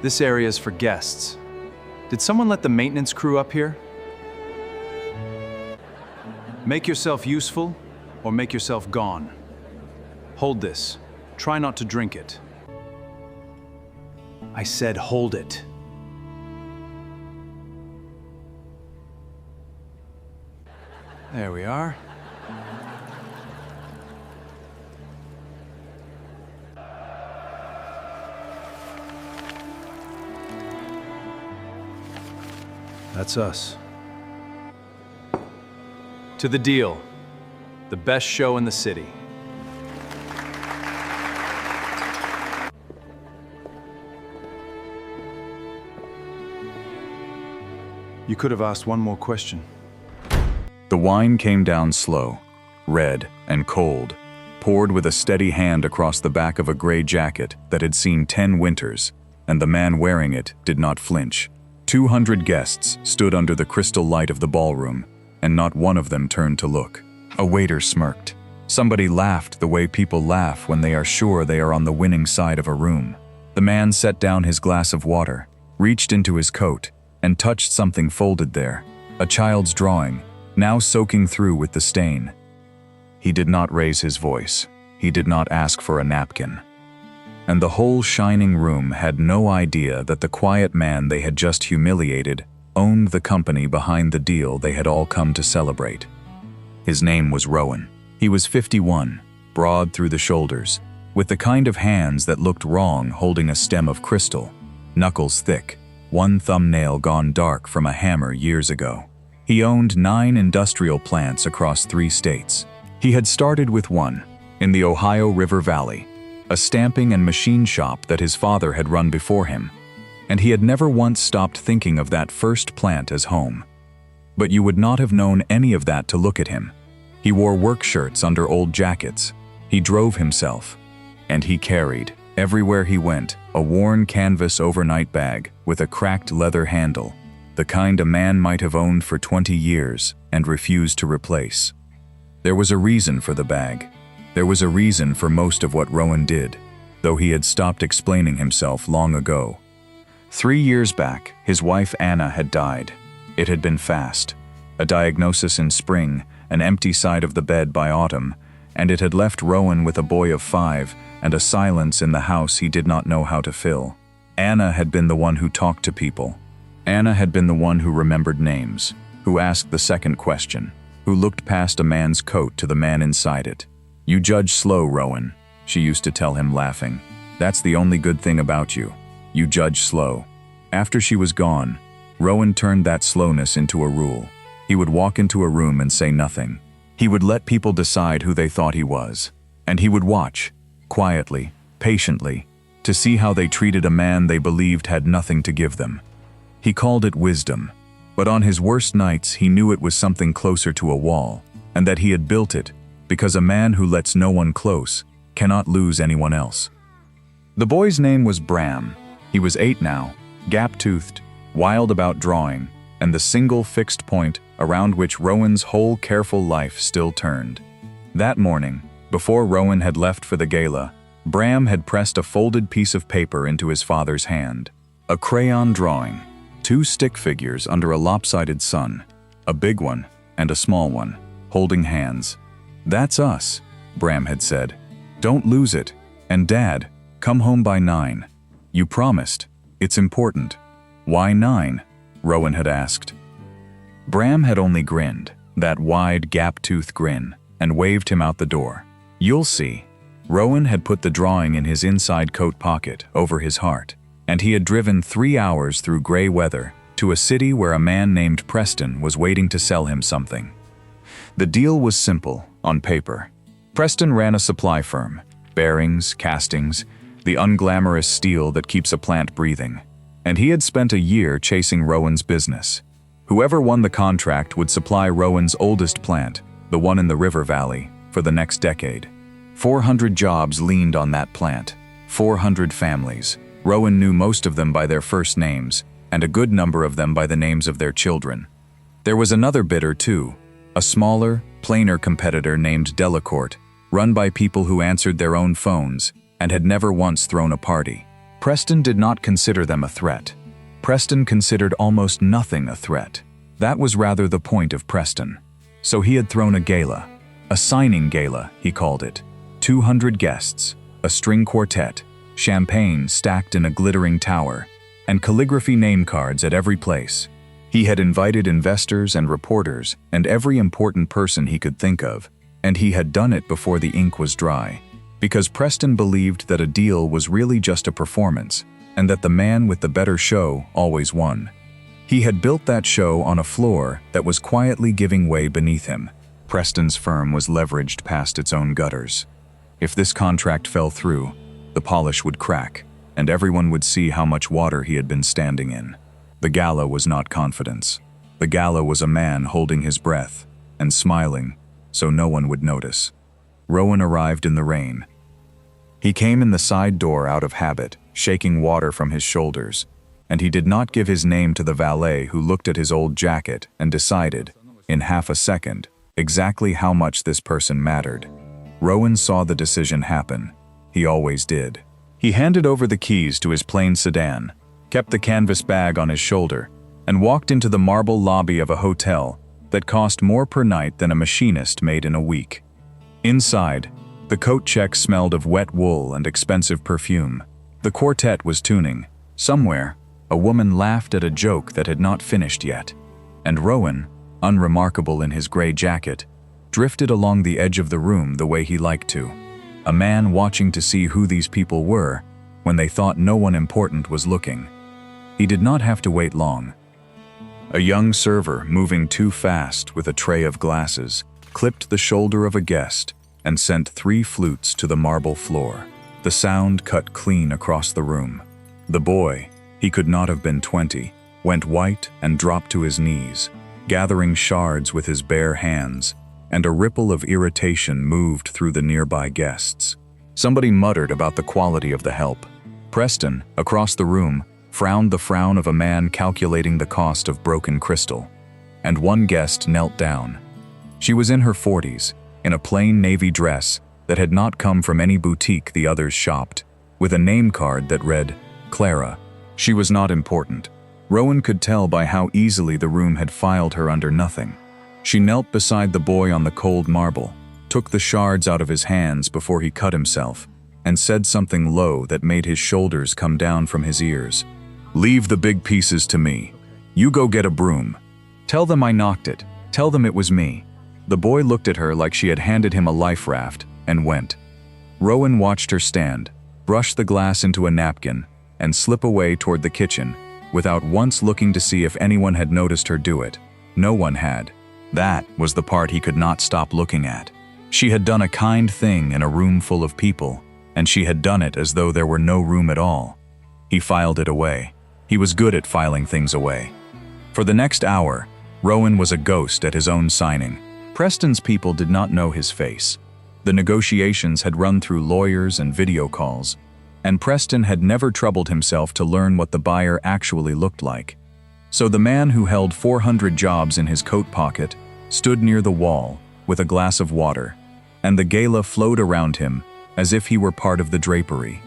This area is for guests. Did someone let the maintenance crew up here? Make yourself useful, or make yourself gone. Hold this. Try not to drink it. I said hold it. There we are. That's us. To the deal. The best show in the city. You could have asked one more question. The wine came down slow, red and cold, poured with a steady hand across the back of a gray jacket that had seen 10 winters, and the man wearing it did not flinch. 200 guests stood under the crystal light of the ballroom, and not one of them turned to look. A waiter smirked. Somebody laughed the way people laugh when they are sure they are on the winning side of a room. The man set down his glass of water, reached into his coat, and touched something folded there, a child's drawing, now soaking through with the stain. He did not raise his voice. He did not ask for a napkin. And the whole shining room had no idea that the quiet man they had just humiliated owned the company behind the deal they had all come to celebrate. His name was Rowan. He was 51, broad through the shoulders, with the kind of hands that looked wrong holding a stem of crystal, knuckles thick, one thumbnail gone dark from a hammer years ago. He owned 9 industrial plants across 3 states. He had started with one, in the Ohio River Valley, a stamping and machine shop that his father had run before him, and he had never once stopped thinking of that first plant as home. But you would not have known any of that to look at him. He wore work shirts under old jackets. He drove himself, and he carried, everywhere he went, a worn canvas overnight bag with a cracked leather handle, the kind a man might have owned for 20 years and refused to replace. There was a reason for the bag. There was a reason for most of what Rowan did, though he had stopped explaining himself long ago. 3 years back, his wife Anna had died. It had been fast. A diagnosis in spring, an empty side of the bed by autumn, and it had left Rowan with a boy of 5 and a silence in the house he did not know how to fill. Anna had been the one who talked to people. Anna had been the one who remembered names, who asked the second question, who looked past a man's coat to the man inside it. "You judge slow, Rowan," she used to tell him, laughing. "That's the only good thing about you. You judge slow." After she was gone, Rowan turned that slowness into a rule. He would walk into a room and say nothing. He would let people decide who they thought he was, and he would watch, quietly, patiently, to see how they treated a man they believed had nothing to give them. He called it wisdom, but on his worst nights he knew it was something closer to a wall, and that he had built it, because a man who lets no one close cannot lose anyone else. The boy's name was Bram. He was 8 now, gap-toothed, wild about drawing, and the single fixed point around which Rowan's whole careful life still turned. That morning, before Rowan had left for the gala, Bram had pressed a folded piece of paper into his father's hand. A crayon drawing, 2 stick figures under a lopsided sun, a big one and a small one, holding hands. "That's us," Bram had said. "Don't lose it. And Dad, come home by 9. You promised. It's important." "Why 9?" Rowan had asked. Bram had only grinned, that wide gap-tooth grin, and waved him out the door. "You'll see." Rowan had put the drawing in his inside coat pocket, over his heart, and he had driven 3 hours through gray weather to a city where a man named Preston was waiting to sell him something. The deal was simple, on paper. Preston ran a supply firm, bearings, castings, the unglamorous steel that keeps a plant breathing, and he had spent a year chasing Rowan's business. Whoever won the contract would supply Rowan's oldest plant, the one in the river valley, for the next decade. 400 jobs leaned on that plant, 400 families. Rowan knew most of them by their first names, and a good number of them by the names of their children. There was another bidder too, a smaller, plainer competitor named Delacourt, run by people who answered their own phones and had never once thrown a party. Preston did not consider them a threat. Preston considered almost nothing a threat. That was rather the point of Preston. So he had thrown a gala. A signing gala, he called it. 200 guests, a string quartet, champagne stacked in a glittering tower, and calligraphy name cards at every place. He had invited investors and reporters and every important person he could think of, and he had done it before the ink was dry, because Preston believed that a deal was really just a performance, and that the man with the better show always won. He had built that show on a floor that was quietly giving way beneath him. Preston's firm was leveraged past its own gutters. If this contract fell through, the polish would crack, and everyone would see how much water he had been standing in. The gala was not confidence. The gala was a man holding his breath and smiling so no one would notice. Rowan arrived in the rain. He came in the side door out of habit, shaking water from his shoulders, and he did not give his name to the valet, who looked at his old jacket and decided, in half a second, exactly how much this person mattered. Rowan saw the decision happen. He always did. He handed over the keys to his plain sedan, kept the canvas bag on his shoulder, and walked into the marble lobby of a hotel that cost more per night than a machinist made in a week. Inside, the coat check smelled of wet wool and expensive perfume. The quartet was tuning. Somewhere, a woman laughed at a joke that had not finished yet, and Rowan, unremarkable in his gray jacket, drifted along the edge of the room the way he liked to, a man watching to see who these people were when they thought no one important was looking. He did not have to wait long. A young server, moving too fast with a tray of glasses, clipped the shoulder of a guest and sent 3 flutes to the marble floor. The sound cut clean across the room. The boy, he could not have been 20, went white and dropped to his knees, gathering shards with his bare hands, and a ripple of irritation moved through the nearby guests. Somebody muttered about the quality of the help. Preston, across the room, frowned the frown of a man calculating the cost of broken crystal. And one guest knelt down. She was in her 40s, in a plain navy dress that had not come from any boutique the others shopped, with a name card that read, Clara. She was not important. Rowan could tell by how easily the room had filed her under nothing. She knelt beside the boy on the cold marble, took the shards out of his hands before he cut himself, and said something low that made his shoulders come down from his ears. Leave the big pieces to me. You go get a broom. Tell them I knocked it. Tell them it was me. The boy looked at her like she had handed him a life raft, and went. Rowan watched her stand, brush the glass into a napkin, and slip away toward the kitchen, without once looking to see if anyone had noticed her do it. No one had. That was the part he could not stop looking at. She had done a kind thing in a room full of people, and she had done it as though there were no room at all. He filed it away. He was good at filing things away. For the next hour, Rowan was a ghost at his own signing. Preston's people did not know his face. The negotiations had run through lawyers and video calls, and Preston had never troubled himself to learn what the buyer actually looked like. So the man who held 400 jobs in his coat pocket stood near the wall with a glass of water, and the gala flowed around him as if he were part of the drapery.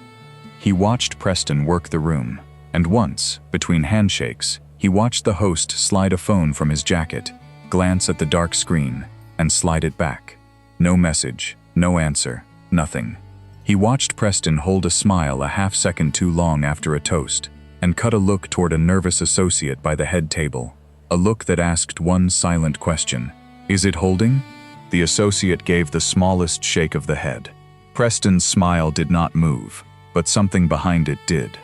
He watched Preston work the room, and once, between handshakes, he watched the host slide a phone from his jacket, glance at the dark screen, and slide it back. No message, no answer, nothing. He watched Preston hold a smile a half-second too long after a toast, and cut a look toward a nervous associate by the head table, a look that asked one silent question. Is it holding? The associate gave the smallest shake of the head. Preston's smile did not move, but something behind it did.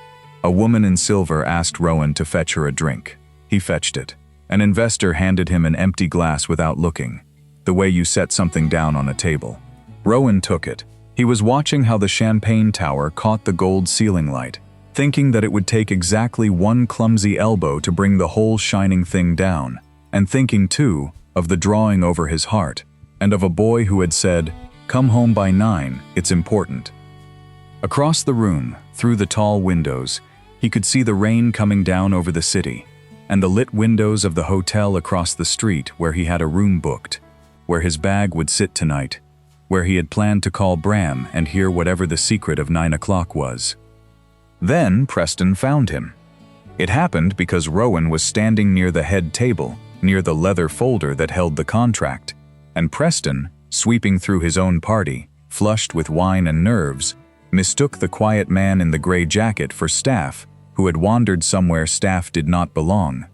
A woman in silver asked Rowan to fetch her a drink. He fetched it. An investor handed him an empty glass without looking, the way you set something down on a table. Rowan took it. He was watching how the champagne tower caught the gold ceiling light, thinking that it would take exactly one clumsy elbow to bring the whole shining thing down, and thinking, too, of the drawing over his heart, and of a boy who had said, "Come home by 9, it's important." Across the room, through the tall windows, he could see the rain coming down over the city, and the lit windows of the hotel across the street where he had a room booked, where his bag would sit tonight, where he had planned to call Bram and hear whatever the secret of 9 o'clock was. Then Preston found him. It happened because Rowan was standing near the head table, near the leather folder that held the contract, and Preston, sweeping through his own party, flushed with wine and nerves, mistook the quiet man in the gray jacket for Staff, who had wandered somewhere Staff did not belong.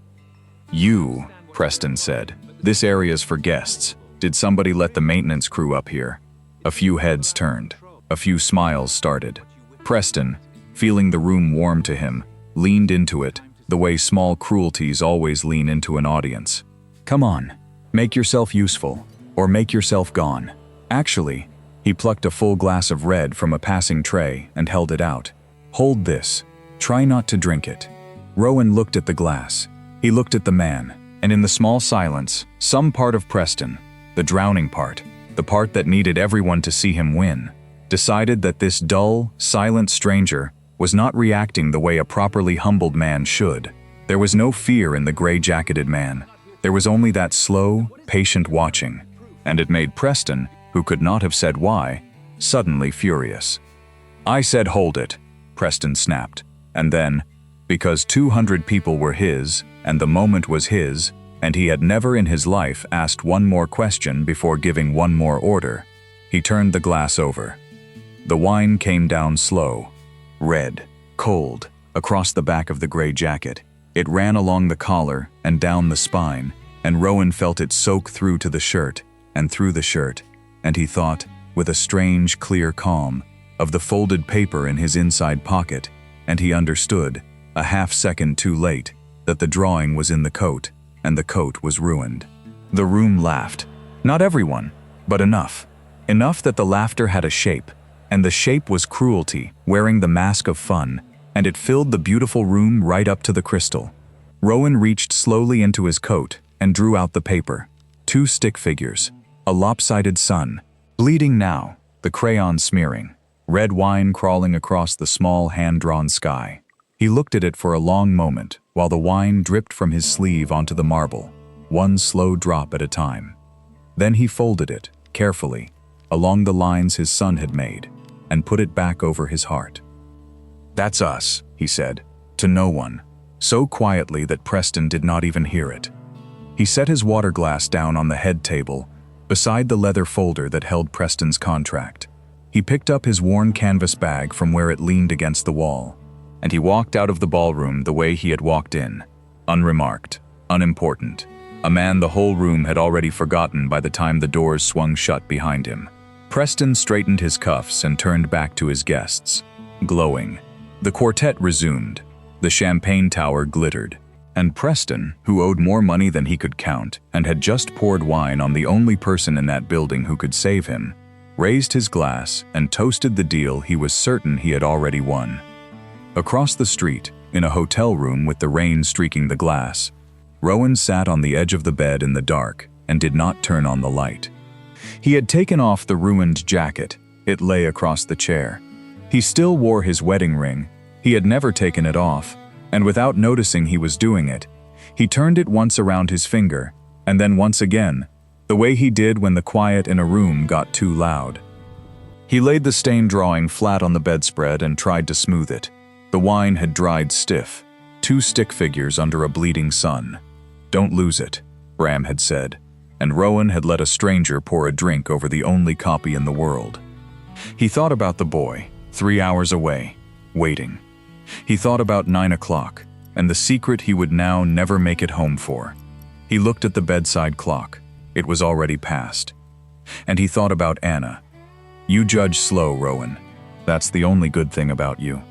"You," Preston said, "this area's for guests. Did somebody let the maintenance crew up here?" A few heads turned. A few smiles started. Preston, feeling the room warm to him, leaned into it, the way small cruelties always lean into an audience. "Come on, make yourself useful, or make yourself gone." Actually, he plucked a full glass of red from a passing tray and held it out. "Hold this. Try not to drink it." Rowan looked at the glass. He looked at the man, and in the small silence, some part of Preston, the drowning part, the part that needed everyone to see him win, decided that this dull, silent stranger was not reacting the way a properly humbled man should. There was no fear in the gray-jacketed man. There was only that slow, patient watching, and it made Preston, who could not have said why, suddenly furious. "I said hold it," Preston snapped, and then, because 200 people were his, and the moment was his, and he had never in his life asked one more question before giving one more order, he turned the glass over. The wine came down slow, red, cold, across the back of the gray jacket. It ran along the collar and down the spine, and Rowan felt it soak through to the shirt, and through the shirt, and he thought, with a strange, clear calm, of the folded paper in his inside pocket, and he understood, a half-second too late, that the drawing was in the coat, and the coat was ruined. The room laughed. Not everyone, but enough. Enough that the laughter had a shape, and the shape was cruelty, wearing the mask of fun, and it filled the beautiful room right up to the crystal. Rowan reached slowly into his coat and drew out the paper. 2 stick figures, a lopsided sun, bleeding now, the crayon smearing, red wine crawling across the small hand-drawn sky. He looked at it for a long moment, while the wine dripped from his sleeve onto the marble, one slow drop at a time. Then he folded it, carefully, along the lines his son had made, and put it back over his heart. "That's us," he said, to no one, so quietly that Preston did not even hear it. He set his water glass down on the head table, beside the leather folder that held Preston's contract. He picked up his worn canvas bag from where it leaned against the wall, and he walked out of the ballroom the way he had walked in, unremarked, unimportant, a man the whole room had already forgotten by the time the doors swung shut behind him. Preston straightened his cuffs and turned back to his guests, glowing. The quartet resumed. The champagne tower glittered. And Preston, who owed more money than he could count and had just poured wine on the only person in that building who could save him, raised his glass and toasted the deal he was certain he had already won. Across the street, in a hotel room with the rain streaking the glass, Rowan sat on the edge of the bed in the dark and did not turn on the light. He had taken off the ruined jacket. It lay across the chair. He still wore his wedding ring. He had never taken it off, and without noticing he was doing it, he turned it once around his finger, and then once again, the way he did when the quiet in a room got too loud. He laid the stained drawing flat on the bedspread and tried to smooth it. The wine had dried stiff, 2 stick figures under a bleeding sun. "Don't lose it," Bram had said, and Rowan had let a stranger pour a drink over the only copy in the world. He thought about the boy, 3 hours away, waiting. He thought about 9 o'clock, and the secret he would now never make it home for. He looked at the bedside clock. It was already past. And he thought about Anna. "You judge slow, Rowan. That's the only good thing about you."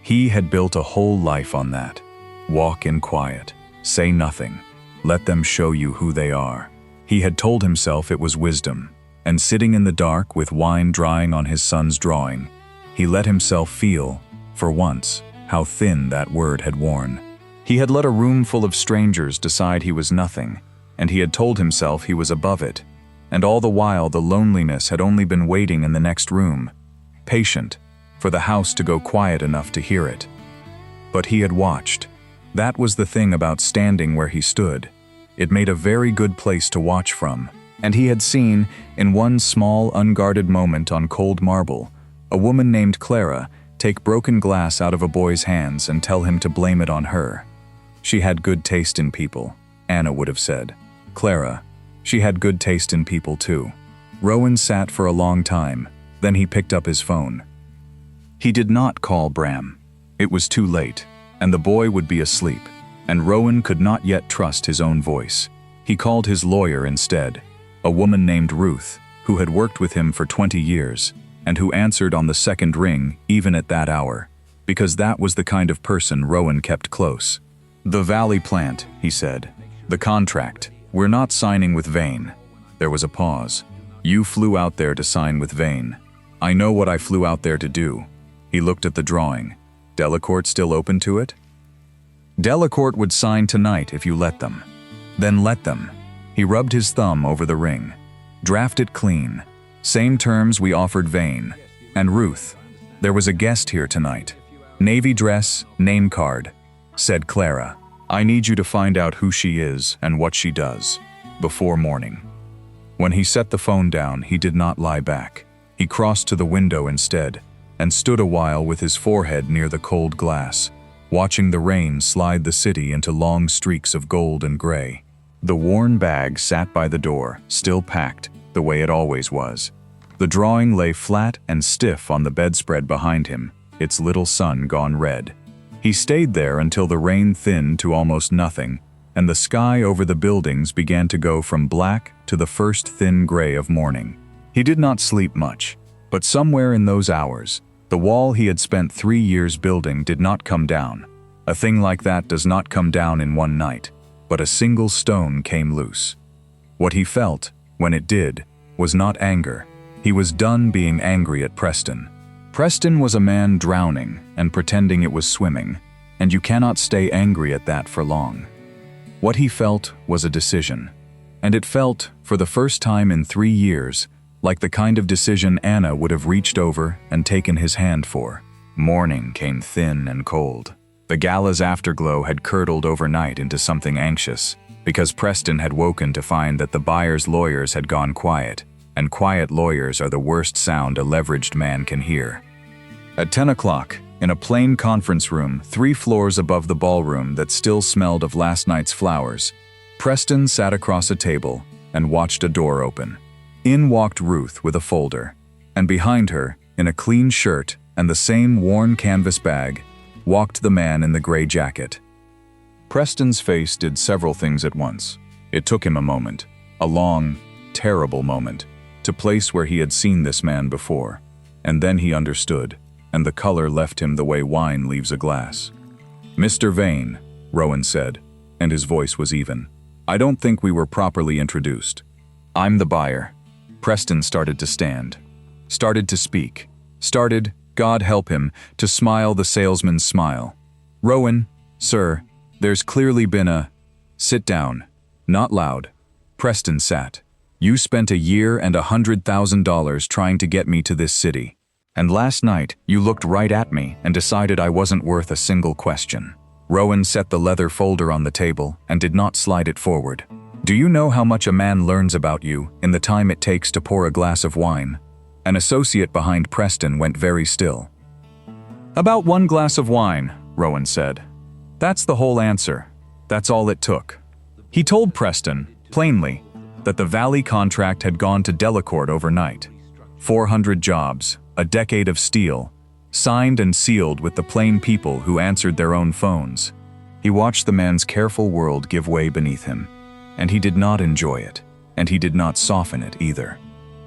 He had built a whole life on that. Walk in quiet. Say nothing. Let them show you who they are. He had told himself it was wisdom, and sitting in the dark with wine drying on his son's drawing, he let himself feel, for once, how thin that word had worn. He had let a room full of strangers decide he was nothing, and he had told himself he was above it, and all the while the loneliness had only been waiting in the next room, patient, for the house to go quiet enough to hear it. But he had watched. That was the thing about standing where he stood. It made a very good place to watch from, and he had seen, in one small, unguarded moment on cold marble, a woman named Clara take broken glass out of a boy's hands and tell him to blame it on her. She had good taste in people, Anna would have said. Clara, she had good taste in people too. Rowan sat for a long time, then he picked up his phone. He did not call Bram. It was too late, and the boy would be asleep, and Rowan could not yet trust his own voice. He called his lawyer instead, a woman named Ruth, who had worked with him for 20 years, and who answered on the second ring even at that hour, because that was the kind of person Rowan kept close. "The Valley plant," he said. "The contract. We're not signing with Vane." There was a pause. "You flew out there to sign with Vane." "I know what I flew out there to do." He looked at the drawing. "Delacourt still open to it?" "Delacourt would sign tonight if you let them." "Then let them." He rubbed his thumb over the ring. "Draft it clean. Same terms we offered Vane. And Ruth, there was a guest here tonight. Navy dress, name card," said Clara. "I need you to find out who she is and what she does, before morning." When he set the phone down, he did not lie back. He crossed to the window instead, and stood a while with his forehead near the cold glass, watching the rain slide the city into long streaks of gold and gray. The worn bag sat by the door, still packed, the way it always was. The drawing lay flat and stiff on the bedspread behind him, its little son gone red. He stayed there until the rain thinned to almost nothing, and the sky over the buildings began to go from black to the first thin gray of morning. He did not sleep much, but somewhere in those hours, the wall he had spent 3 years building did not come down. A thing like that does not come down in one night, but a single stone came loose. What he felt, when it did, was not anger. He was done being angry at Preston. Preston was a man drowning and pretending it was swimming, and you cannot stay angry at that for long. What he felt was a decision, and it felt, for the first time in 3 years, like the kind of decision Anna would have reached over and taken his hand for. Morning came thin and cold. The gala's afterglow had curdled overnight into something anxious, because Preston had woken to find that the buyer's lawyers had gone quiet, and quiet lawyers are the worst sound a leveraged man can hear. At 10 o'clock, in a plain conference room 3 floors above the ballroom that still smelled of last night's flowers, Preston sat across a table and watched a door open. In walked Ruth with a folder, and behind her, in a clean shirt and the same worn canvas bag, walked the man in the gray jacket. Preston's face did several things at once. It took him a moment, a long, terrible moment, to place where he had seen this man before, and then he understood, and the color left him the way wine leaves a glass. "Mr. Vane," Rowan said, and his voice was even. "I don't think we were properly introduced. I'm the buyer." Preston started to stand, started to speak, started, God help him, to smile the salesman's smile. "Rowan, sir, there's clearly been a—" "Sit down. Not loud." Preston sat. "You spent a year and $100,000 trying to get me to this city. And last night, you looked right at me and decided I wasn't worth a single question." Rowan set the leather folder on the table and did not slide it forward. "Do you know how much a man learns about you in the time it takes to pour a glass of wine?" An associate behind Preston went very still. "About 1 glass of wine," Rowan said. "That's the whole answer. That's all it took." He told Preston, plainly, that the Valley contract had gone to Delacourt overnight. 400 jobs, a decade of steel, signed and sealed with the plain people who answered their own phones. He watched the man's careful world give way beneath him, and he did not enjoy it, and he did not soften it either.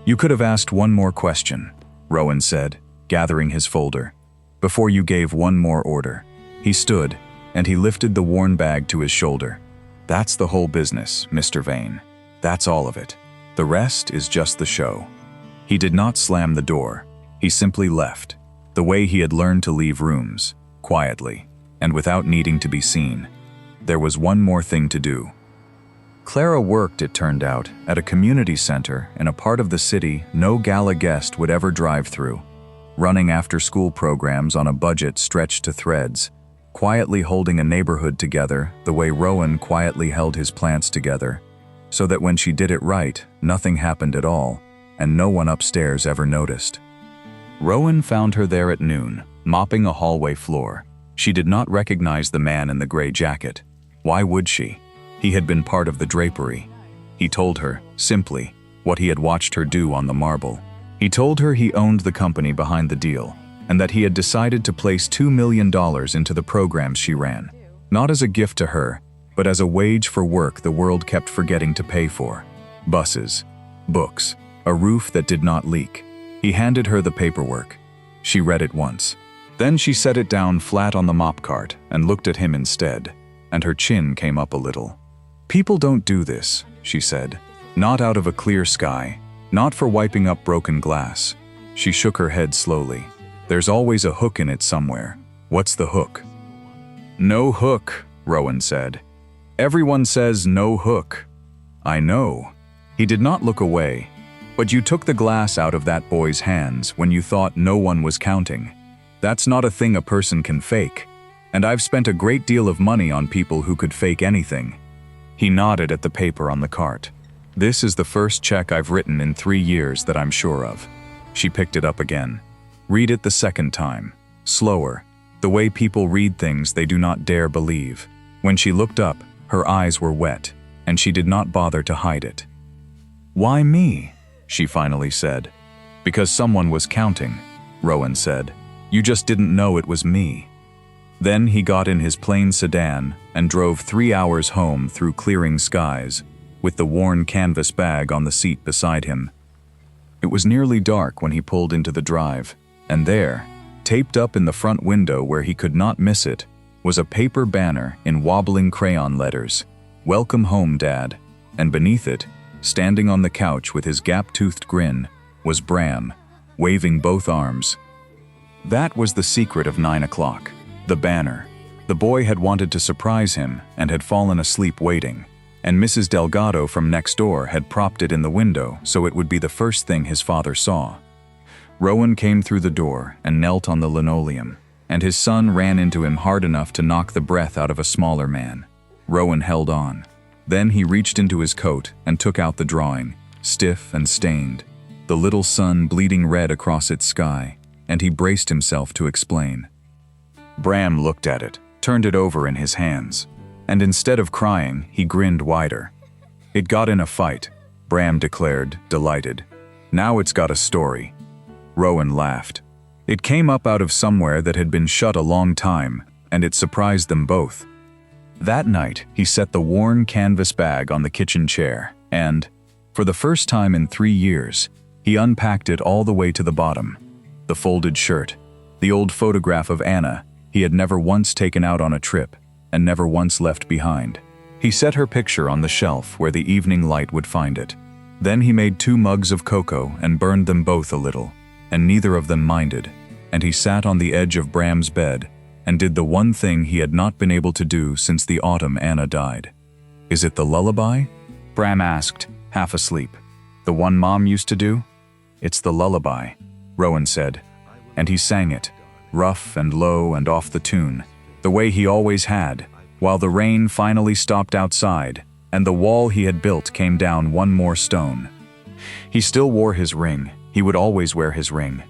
"You could have asked one more question," Rowan said, gathering his folder, "before you gave one more order." He stood, and he lifted the worn bag to his shoulder. "That's the whole business, Mr. Vane. That's all of it. The rest is just the show." He did not slam the door. He simply left, the way he had learned to leave rooms, quietly, and without needing to be seen. There was one more thing to do. Clara worked, it turned out, at a community center in a part of the city no gala guest would ever drive through, running after-school programs on a budget stretched to threads, quietly holding a neighborhood together the way Rowan quietly held his plants together, so that when she did it right, nothing happened at all, and no one upstairs ever noticed. Rowan found her there at noon, mopping a hallway floor. She did not recognize the man in the gray jacket. Why would she? He had been part of the drapery. He told her, simply, what he had watched her do on the marble. He told her he owned the company behind the deal, and that he had decided to place $2 million into the programs she ran, not as a gift to her, but as a wage for work the world kept forgetting to pay for. Buses, books, a roof that did not leak. He handed her the paperwork. She read it once. Then she set it down flat on the mop cart and looked at him instead, and her chin came up a little. "People don't do this," she said. "Not out of a clear sky, not for wiping up broken glass." She shook her head slowly. "There's always a hook in it somewhere. What's the hook?" "No hook," Rowan said. "Everyone says no hook." "I know." He did not look away. "But you took the glass out of that boy's hands when you thought no one was counting. That's not a thing a person can fake. And I've spent a great deal of money on people who could fake anything." He nodded at the paper on the cart. "This is the first check I've written in 3 years that I'm sure of." She picked it up again. "Read it the second time. Slower. The way people read things they do not dare believe." When she looked up, her eyes were wet, and she did not bother to hide it. "Why me?" she finally said. "Because someone was counting," Rowan said. "You just didn't know it was me." Then he got in his plain sedan and drove 3 hours home through clearing skies, with the worn canvas bag on the seat beside him. It was nearly dark when he pulled into the drive, and there, taped up in the front window where he could not miss it, was a paper banner in wobbling crayon letters, "Welcome home, Dad," and beneath it, standing on the couch with his gap-toothed grin, was Bram, waving both arms. That was the secret of 9 o'clock. The banner. The boy had wanted to surprise him and had fallen asleep waiting, and Mrs. Delgado from next door had propped it in the window so it would be the first thing his father saw. Rowan came through the door and knelt on the linoleum, and his son ran into him hard enough to knock the breath out of a smaller man. Rowan held on. Then he reached into his coat and took out the drawing, stiff and stained, the little sun bleeding red across its sky, and he braced himself to explain. Bram looked at it, turned it over in his hands, and instead of crying, he grinned wider. "It got in a fight," Bram declared, delighted. "Now it's got a story." Rowan laughed. It came up out of somewhere that had been shut a long time, and it surprised them both. That night, he set the worn canvas bag on the kitchen chair, and, for the first time in 3 years, he unpacked it all the way to the bottom. The folded shirt, the old photograph of Anna he had never once taken out on a trip, and never once left behind. He set her picture on the shelf where the evening light would find it. Then he made 2 mugs of cocoa and burned them both a little, and neither of them minded, and he sat on the edge of Bram's bed and did the one thing he had not been able to do since the autumn Anna died. "Is it the lullaby?" Bram asked, half asleep. "The one Mom used to do?" "It's the lullaby," Rowan said, and he sang it, rough and low and off the tune, the way he always had, while the rain finally stopped outside and the wall he had built came down one more stone. He still wore his ring. He would always wear his ring.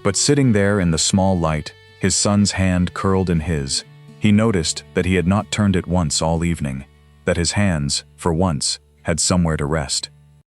But sitting there in the small light, his son's hand curled in his, he noticed that he had not turned it once all evening, that his hands, for once, had somewhere to rest.